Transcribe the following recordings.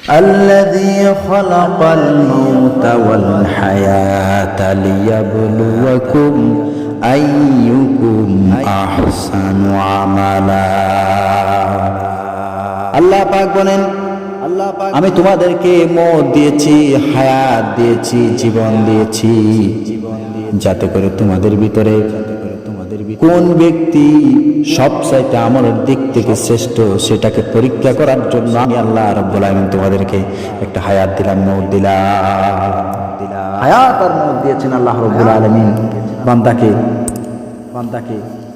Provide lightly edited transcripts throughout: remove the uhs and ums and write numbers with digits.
الذي خلق الموت والحياة ليبلوكم أيكم أحسن عملا। আল্লাহ পাক বলেন, আমি তোমাদেরকে মওত দিয়েছি, হায়াত দিয়েছি, জীবন দিয়েছি, যাতে করে তোমাদের ভিতরে কোন ব্যক্তি সবচাইতে আমলের দিক থেকে শ্রেষ্ঠ সেটাকে পরীক্ষা করার জন্য আমি আল্লাহ রাব্বুল আলামিন তোমাদেরকে একটা হায়াত দিলাম, মওত দিলাম। হায়াত আর মওত দিয়েছেন আল্লাহ রাব্বুল আলামিন বান্দাকে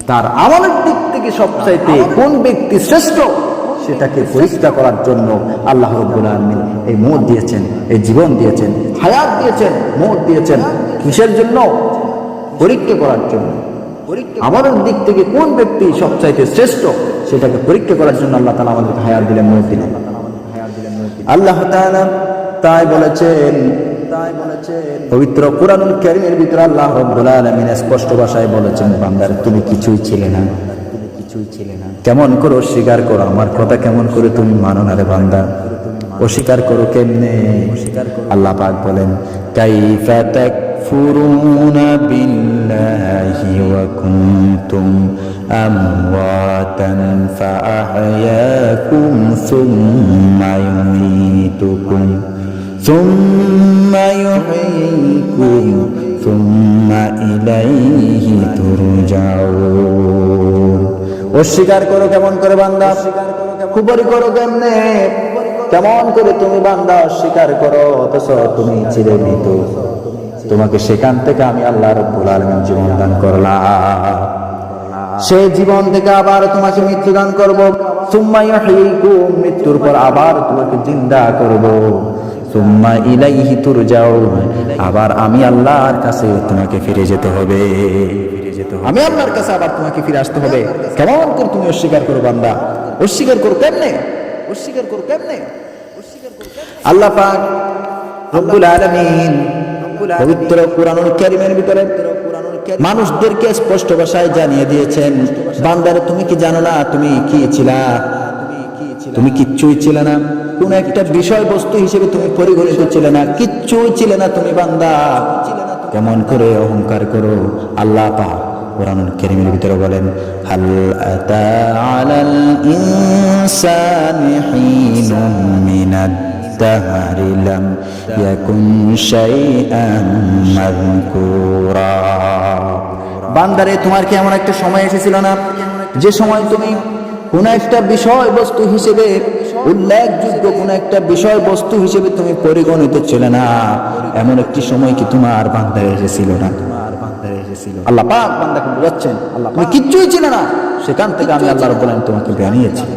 তার আমলের দিক থেকে সবচাইতে কোন ব্যক্তি শ্রেষ্ঠ সেটাকে পরীক্ষা করার জন্য আল্লাহ রাব্বুল আলামিন এই মওত দিয়েছেন, এই জীবন দিয়েছেন, হায়াত দিয়েছেন, মওত দিয়েছেন। কিসের জন্য? পরীক্ষা করার জন্য। আমাদের দিক থেকে কোন ব্যক্তি সবচাইতে শ্রেষ্ঠ সেটাকে পরীক্ষা করার জন্য আল্লাহ তাআলা আমাদেরকে হায়াত দিলেন, মওত দিলেন। আল্লাহ তাআলা তাই বলেছেন পবিত্র কুরআনুল কারীমের ভিতরে আল্লাহ রাব্বুল আলামিন স্পষ্ট ভাষায় বলেছেন, বান্দার তুমি কিছুই ছিলে না, কেমন করে অস্বীকার করো আমার কথা, কেমন করে তুমি মানো না রে বান্দা, অস্বীকার করো কেমনে? আল্লাহ পাক বলেন, কাইফা তাকফুরুনা বিল্লাহি ওয়া কুনতুম আমওয়াতান ফাআহইয়াকুম সুম্মা ইউমীতুকুম সুম্মা ইউহয়ীকুম সুম্মা ইলাইহি তুরজাউন। অস্বীকার করো কেমন করে বান্দা, কুফরি করো কেমনে, কেমন করে তুমি বান্দা অস্বীকার করো অথচ তুমি ছিলে মৃত, তোমাকে সেখান থেকে আমি আল্লাহ রাব্বুল আলামিন জীবন দান করলাম, সেই জীবন থেকে আবার তোমাকে মৃত্যু দান করবো, সুম্মা ইউহয়ীকুম মৃত্যুর পর আবার তোমাকে জিন্দা করব, সুম্মা ইলাইহি তুরজাউন আবার আমি আল্লাহর কাছে তোমাকে ফিরে যেতে হবে, আমি আল্লাহর কাছে আবার তোমাকে ফিরে আসতে হবে। কেমন করে তুমি অস্বীকার করো বান্দা, অস্বীকার করো কেমনে, আল্লাহ পাক রব্বুল আলামিন পবিত্র কুরআনুল কারীমের ভিতরে মানুষদেরকে স্পষ্ট ভাষায় জানিয়ে দিয়েছেন, বান্দারে তুমি কি জানো না তুমি কি ছিলা? তুমি কিচ্ছুই ছিলে না, কোন একটা বিষয়বস্তু হিসেবে তুমি পরিগণিত ছিলে না, কিচ্ছুই ছিলে না তুমি বান্দা, কেমন করে অহংকার করো। আল্লাহ পাক কুরআনুল কারীমের ভিতরে বলেন, হাল আতা আলাল ইনসানি হিনুম মিনাদ দাহরি লাম ইয়াকুন শাইআন মাযকুরা। বান্দারে তোমার কি এমন একটা সময় এসেছিল না যে সময় তুমি কোন একটা বিষয়বস্তু হিসেবে উল্লেখযোগ্য কোন একটা বিষয়বস্তু হিসেবে তুমি পরিগণিত ছিলে না? এমন একটি সময় কি তোমার বান্দার এসেছিল না? আল্লাহ পাক বান্দাকে বোঝাচ্ছেন, তুমি কিচ্ছুই ছিলে না, সেখান থেকে আমি আল্লাহ রাব্বুল আলামিন তোমাকে বানিয়েছি।